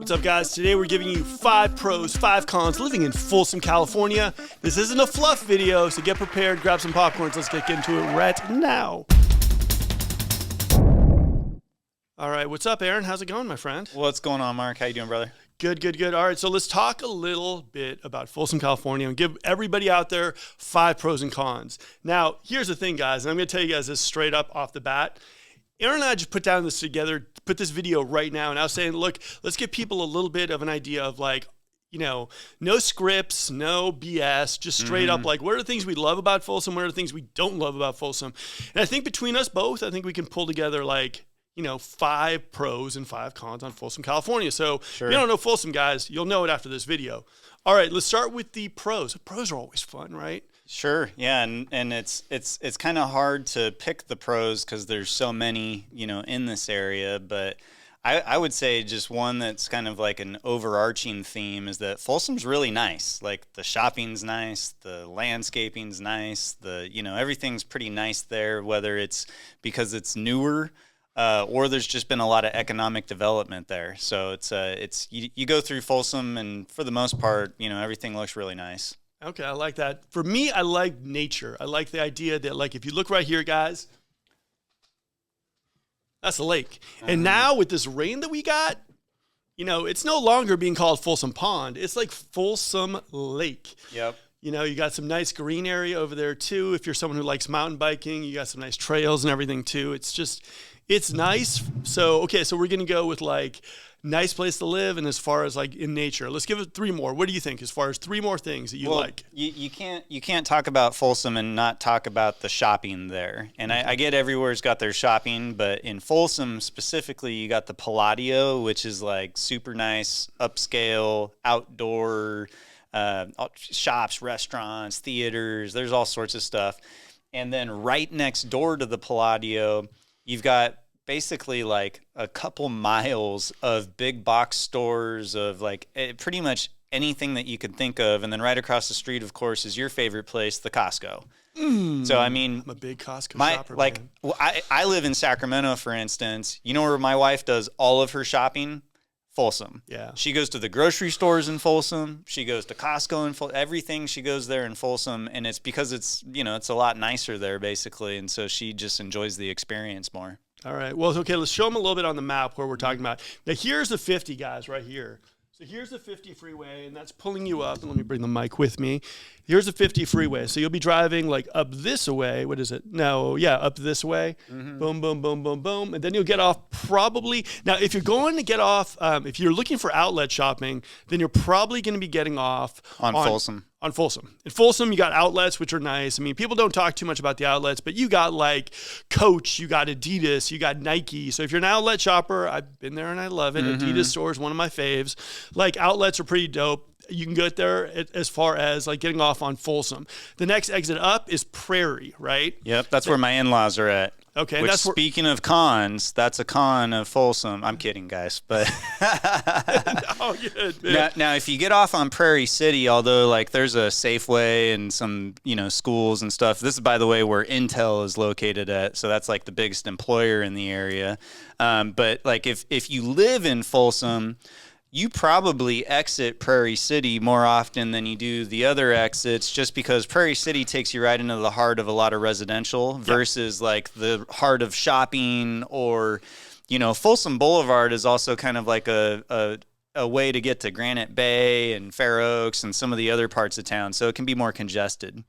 What's up, guys? Today we're giving you 5 pros, 5 cons living in Folsom, California. This isn't a fluff video, so get prepared, grab some popcorns. Let's get into it right now. All right, what's up, Aaron? How's it going, my friend? What's going on, Mark? How you doing, brother? Good. All right, so let's talk a little bit about Folsom, California, and give everybody out there 5 pros and cons. Now, here's the thing, guys, and I'm going to tell you guys this straight up off the bat. Aaron and I just put this video right now, and I was saying, look, let's give people a little bit of an idea of, like, you know, no scripts, no BS, just straight up, like, what are the things we love about Folsom? What are the things we don't love about Folsom? And I think between us both, I think we can pull together, like, you know, 5 pros and 5 cons on Folsom, California. So if you don't know Folsom, guys, you'll know it after this video. All right, let's start with the pros. The pros are always fun, right? Sure, yeah, and it's kind of hard to pick the pros because there's so many, you know, in this area. But I would say just one that's kind of like an overarching theme is that Folsom's really nice. Like, the shopping's nice, the landscaping's nice, everything's pretty nice there, whether it's because it's newer. Or there's just been a lot of economic development there. So you go through Folsom, and for the most part, you know, everything looks really nice. Okay, I like that. For me, I like nature. I like the idea that, like, if you look right here, guys, that's a lake. And now with this rain that we got, you know, it's no longer being called Folsom Pond. It's like Folsom Lake. Yep. You know, you got some nice green area over there too. If you're someone who likes mountain biking, you got some nice trails and everything too. It's nice. So, okay, so we're going to go with, like, nice place to live, and as far as, like, in nature. Let's give it 3 more. What do you think as far as 3 more things that you like? You can't talk about Folsom and not talk about the shopping there. And I get everywhere's got their shopping, but in Folsom specifically, you got the Palladio, which is, like, super nice, upscale, outdoor shops, restaurants, theaters. There's all sorts of stuff. And then right next door to the Palladio, you've got basically like a couple miles of big box stores of, like, pretty much anything that you could think of. And then right across the street, of course, is your favorite place, the Costco. So, I mean, I'm a big Costco shopper, like, man. I live in Sacramento, for instance. You know where my wife does all of her shopping? Folsom. Yeah. She goes to the grocery stores in Folsom. She goes to Costco in Folsom. Everything she goes there in Folsom, and it's because it's a lot nicer there, basically, and so she just enjoys the experience more. All right. Well, okay, let's show them a little bit on the map where we're talking about. Now, here's the 50, guys, right here. So here's the 50 freeway, and that's pulling you up. And let me bring the mic with me. Here's the 50 freeway. So you'll be driving, like, up this way. What is it? No, yeah, up this way. Boom, boom, boom, boom, boom. And then you'll get off probably. Now, if you're going to get off, if you're looking for outlet shopping, then you're probably going to be getting off on Folsom. On Folsom. In Folsom, you got outlets, which are nice. I mean, people don't talk too much about the outlets, but you got, like, Coach, you got Adidas, you got Nike. So if you're an outlet shopper, I've been there and I love it. Adidas store is one of my faves. Like, outlets are pretty dope. You can get there as far as, like, getting off on Folsom. The next exit up is Prairie, right? Yep, that's where my in-laws are at. Okay, which, speaking of cons, that's a con of Folsom. I'm kidding, guys, but oh, good, man. Now, if you get off on Prairie City, although, like, there's a Safeway and some, you know, schools and stuff. This is, by the way, where Intel is located at, so that's, like, the biggest employer in the area. But, like, if you live in Folsom, you probably exit Prairie City more often than you do the other exits, just because Prairie City takes you right into the heart of a lot of residential versus, like, the heart of shopping. Or, you know, Folsom Boulevard is also kind of like a way to get to Granite Bay and Fair Oaks and some of the other parts of town, so it can be more congested.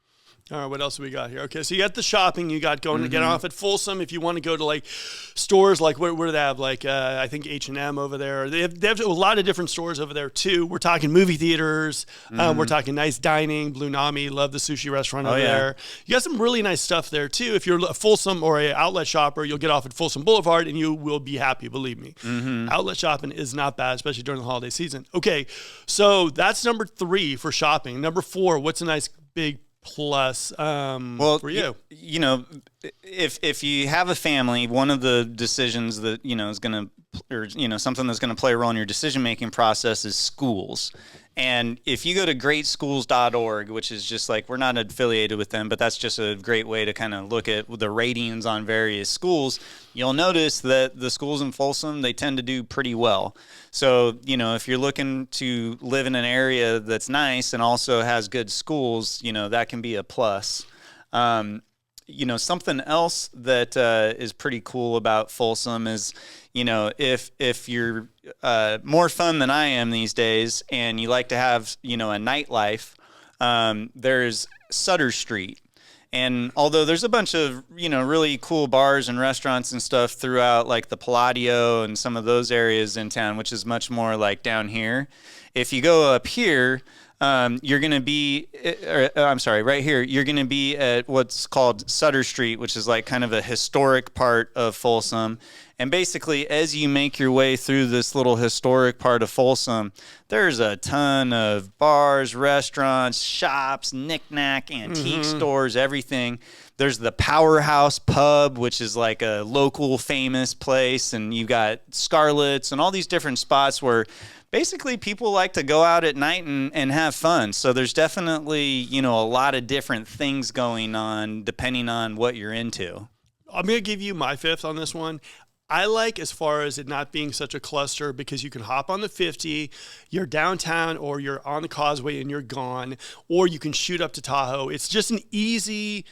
All right, what else do we got here? Okay, so you got the shopping. You got going to get off at Folsom. If you want to go to, like, stores, like, where do they have? Like, I think H&M over there. They have a lot of different stores over there, too. We're talking movie theaters. We're talking nice dining. Blue Nami, love the sushi restaurant over there. You got some really nice stuff there, too. If you're a Folsom or an outlet shopper, you'll get off at Folsom Boulevard, and you will be happy, believe me. Outlet shopping is not bad, especially during the holiday season. Okay, so that's number 3 for shopping. Number 4, what's a nice big plus for you? You know, if you have a family, one of the decisions that, you know, is going to or something that's going to play a role in your decision making process is schools. And if you go to greatschools.org, which is just like, we're not affiliated with them, but that's just a great way to kind of look at the ratings on various schools, you'll notice that the schools in Folsom, they tend to do pretty well. So, if you're looking to live in an area that's nice and also has good schools, that can be a plus. Something else that is pretty cool about Folsom is, if you're more fun than I am these days and you like to have, a nightlife, there's Sutter Street. And although there's a bunch of, really cool bars and restaurants and stuff throughout, like the Palladio and some of those areas in town, which is much more like down here, if you go up here, you're going to be, right here, you're going to be at what's called Sutter Street, which is like kind of a historic part of Folsom. And basically, as you make your way through this little historic part of Folsom, there's a ton of bars, restaurants, shops, knick-knack, antique stores, everything. There's the Powerhouse Pub, which is like a local famous place. And you got Scarlett's and all these different spots where basically people like to go out at night and have fun. So there's definitely, a lot of different things going on depending on what you're into. I'm going to give you my fifth on this one. I like, as far as it not being such a cluster, because you can hop on the 50, you're downtown, or you're on the causeway and you're gone, or you can shoot up to Tahoe. It's just an easy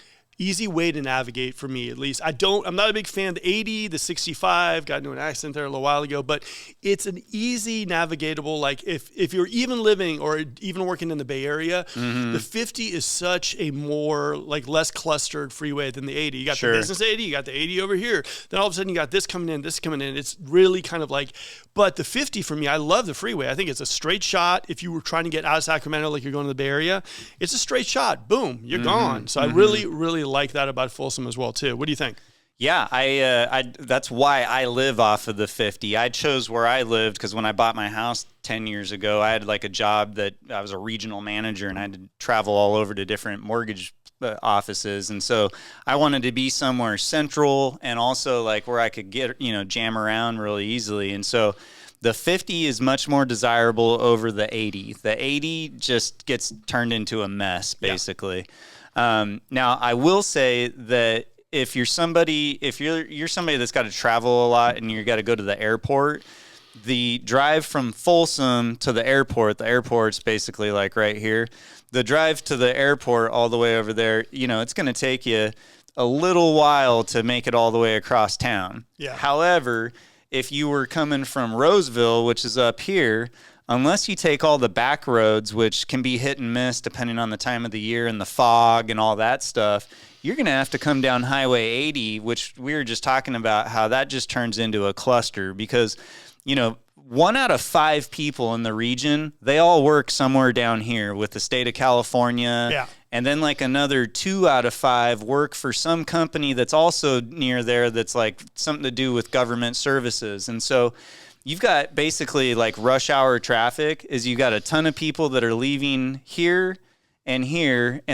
way to navigate for me, at least. I'm not a big fan of the 80, the 65, got into an accident there a little while ago, but it's an easy navigatable, like if you're even living or even working in the Bay Area, the 50 is such a more, like, less clustered freeway than the 80. You got the business 80, you got the 80 over here, then all of a sudden you got this coming in. It's really kind of like, but the 50 for me, I love the freeway. I think it's a straight shot. If you were trying to get out of Sacramento, like you're going to the Bay Area, it's a straight shot. Boom, you're gone. So I really like that about Folsom as well too. What do you think? Yeah, I that's why I live off of the 50. I chose where I lived because when I bought my house 10 years ago, I had like a job that I was a regional manager and I had to travel all over to different mortgage offices. And so I wanted to be somewhere central and also like where I could get, jam around really easily. And so the 50 is much more desirable over the 80. The 80 just gets turned into a mess, basically. Yeah. Now, I will say that if you're somebody that's got to travel a lot and you got to go to the airport, the drive from Folsom to the airport's basically like right here. The drive to the airport all the way over there, it's going to take you a little while to make it all the way across town. Yeah. However, if you were coming from Roseville, which is up here, unless you take all the back roads, which can be hit and miss depending on the time of the year and the fog and all that stuff, you're going to have to come down Highway 80, which we were just talking about how that just turns into a cluster because, 1 out of 5 people in the region, they all work somewhere down here with the state of California. Yeah. And then like another 2 out of 5 work for some company that's also near there that's like something to do with government services. And so you've got basically like rush hour traffic is you got a ton of people that are leaving here, and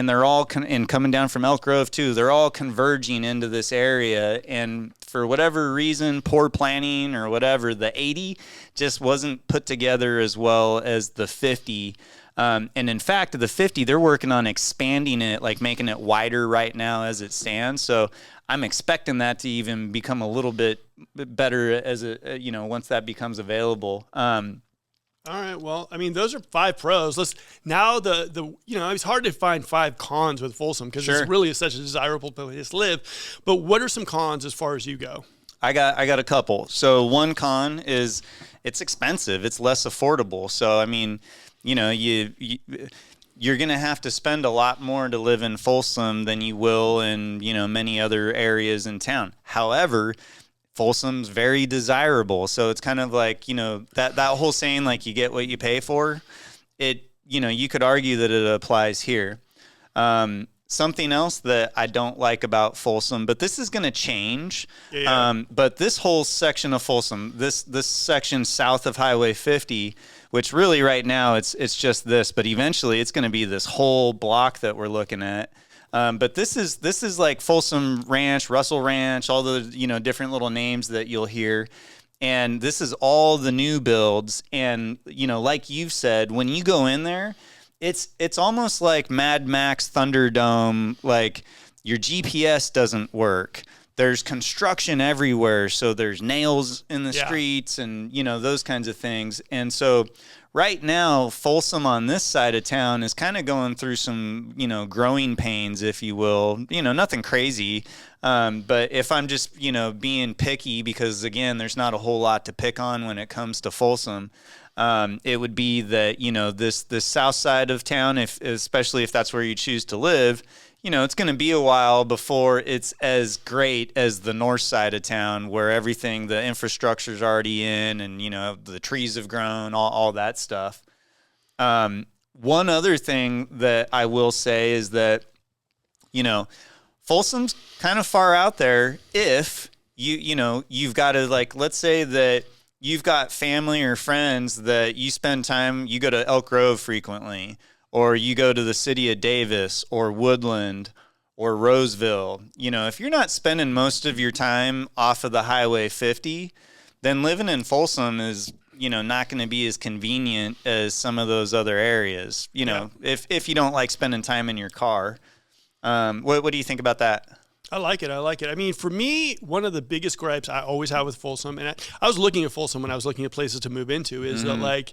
they're all and coming down from Elk Grove too. They're all converging into this area, and for whatever reason, poor planning or whatever, the 80 just wasn't put together as well as the 50. And in fact, the 50, they're working on expanding it, like making it wider right now as it stands. So I'm expecting that to even become a little bit better as once that becomes available. All right. Well, I mean, those are 5 pros. Let's now it's hard to find 5 cons with Folsom because it's really such a desirable place to live. But what are some cons as far as you go? I got a couple. So one con is it's expensive. It's less affordable. So I mean, you're going to have to spend a lot more to live in Folsom than you will in many other areas in town. However, Folsom's very desirable. So it's kind of like, that whole saying, like you get what you pay for, you could argue that it applies here. Something else that I don't like about Folsom, but this is going to change. Yeah. But this whole section of Folsom, this section south of Highway 50, which really right now it's just this, but eventually it's going to be this whole block that we're looking at. But this is like Folsom Ranch, Russell Ranch, all the different little names that you'll hear. And this is all the new builds. And, like you've said, when you go in there, it's almost like Mad Max Thunderdome. Like your GPS doesn't work. There's construction everywhere. So there's nails in the streets and, those kinds of things. And so right now, Folsom on this side of town is kind of going through some, growing pains, if you will. Nothing crazy. But if I'm just, being picky, because, again, there's not a whole lot to pick on when it comes to Folsom, it would be that, this south side of town, especially if that's where you choose to live, it's going to be a while before it's as great as the north side of town, where everything, the infrastructure's already in, and, the trees have grown, all that stuff. One other thing that I will say is that, Folsom's kind of far out there if you've got to, like, let's say that you've got family or friends that you spend time, you go to Elk Grove frequently, or you go to the city of Davis or Woodland or Roseville. If you're not spending most of your time off of the Highway 50, then living in Folsom is, not going to be as convenient as some of those other areas, if you don't like spending time in your car. What do you think about that? I like it. I mean, for me, one of the biggest gripes I always have with Folsom, and I was looking at Folsom when I was looking at places to move into, is that, like,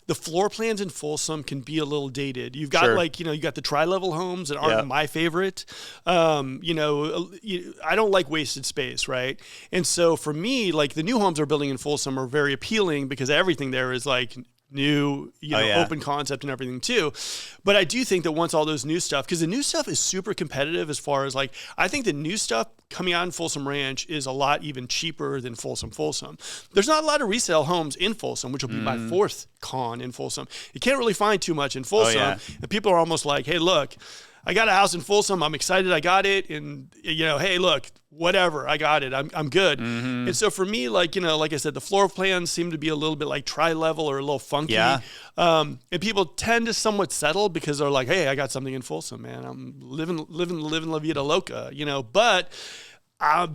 the floor plans in Folsom can be a little dated. You've got you got the tri-level homes that aren't my favorite. I don't like wasted space, right? And so for me, like, the new homes they're building in Folsom are very appealing because everything there is like new, open concept and everything too. But I do think that once all those new stuff, because the new stuff is super competitive as far as, like, I think the new stuff coming out in Folsom Ranch is a lot even cheaper than Folsom. There's not a lot of resale homes in Folsom, which will be my fourth con in Folsom. You can't really find too much in Folsom. And people are almost like, hey, look, I got a house in Folsom. I'm excited I got it. And, hey, look, whatever, I got it. I'm good. And so for me, like, like I said, the floor plans seem to be a little bit like tri-level or a little funky. And people tend to somewhat settle because they're like, hey, I got something in Folsom, man. I'm living La Vida Loca, but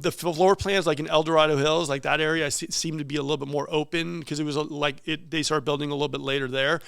the floor plans, like in El Dorado Hills, like that area, seem to be a little bit more open because it was they started building a little bit later there.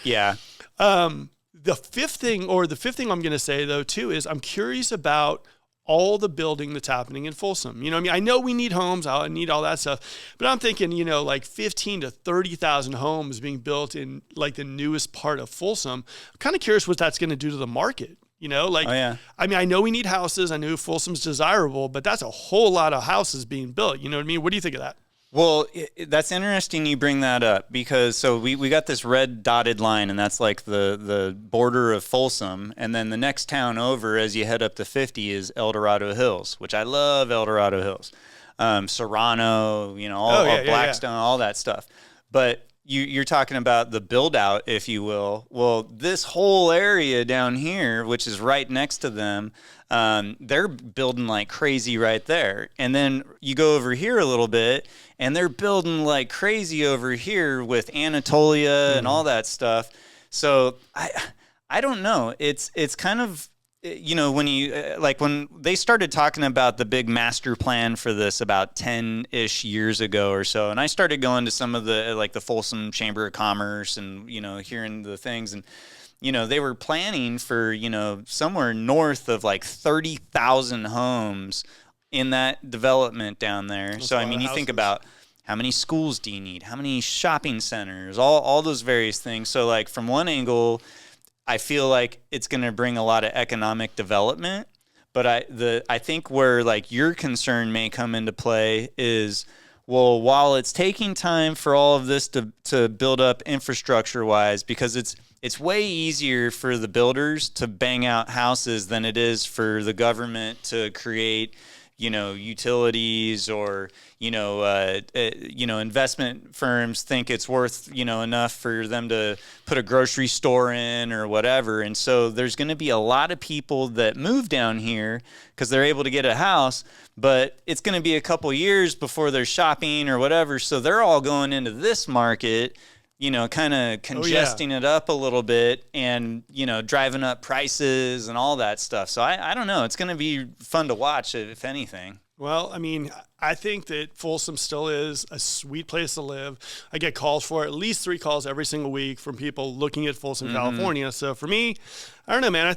The fifth thing I'm going to say, though, too, is I'm curious about all the building that's happening in Folsom. I mean, I know we need homes, I need all that stuff, but I'm thinking, like 15 to 30,000 homes being built in, like, the newest part of Folsom. I'm kind of curious what that's going to do to the market. I mean, I know we need houses. I know Folsom's desirable, but that's a whole lot of houses being built. You know what I mean? What do you think of that? Well, that's interesting you bring that up because so we got this red dotted line, and that's like the border of Folsom. And then the next town over as you head up to 50 is El Dorado Hills, which I love El Dorado Hills. Serrano, Blackstone, all that stuff. But you're talking about the build out, if you will. Well, this whole area down here, which is right next to them, they're building like crazy right there. And then you go over here a little bit, and they're building like crazy over here with Anatolia and all that stuff. So I don't know. It's kind of, when you when they started talking about the big master plan for this about 10-ish years ago or so, and I started going to some of the the Folsom Chamber of Commerce and hearing the things, and they were planning for somewhere north of like 30,000 homes in that development down there. So I mean, you think about how many schools do you need, how many shopping centers, all those various things. So like from one angle, I feel like it's going to bring a lot of economic development, but I think where like your concern may come into play is, well, while it's taking time for all of this to build up infrastructure wise, because it's way easier for the builders to bang out houses than it is for the government to create utilities or investment firms think it's worth enough for them to put a grocery store in or whatever. And so there's going to be a lot of people that move down here because they're able to get a house, but it's going to be a couple years before they're shopping or whatever. So they're all going into this market, kind of congesting it up a little bit and, driving up prices and all that stuff. So I don't know. It's going to be fun to watch, if anything. Well, I mean, I think that Folsom still is a sweet place to live. I get calls for at least 3 calls every single week from people looking at Folsom, California. So for me, I don't know, man. I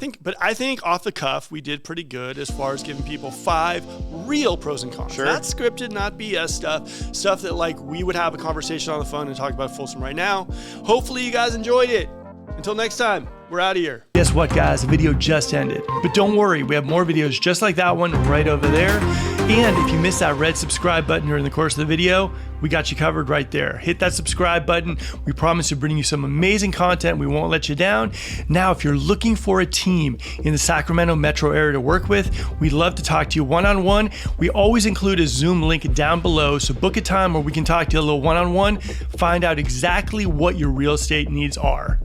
think off the cuff, we did pretty good as far as giving people 5 real pros and cons. Sure. Not scripted, not BS stuff that like we would have a conversation on the phone and talk about Folsom right now. Hopefully you guys enjoyed it. Until next time, we're out of here. Guess what, guys? The video just ended. But don't worry, we have more videos just like that one right over there. And if you missed that red subscribe button during the course of the video, we got you covered right there. Hit that subscribe button. We promise to bring you some amazing content. We won't let you down. Now, if you're looking for a team in the Sacramento metro area to work with, we'd love to talk to you one-on-one. We always include a Zoom link down below, so book a time where we can talk to you a little one-on-one, find out exactly what your real estate needs are.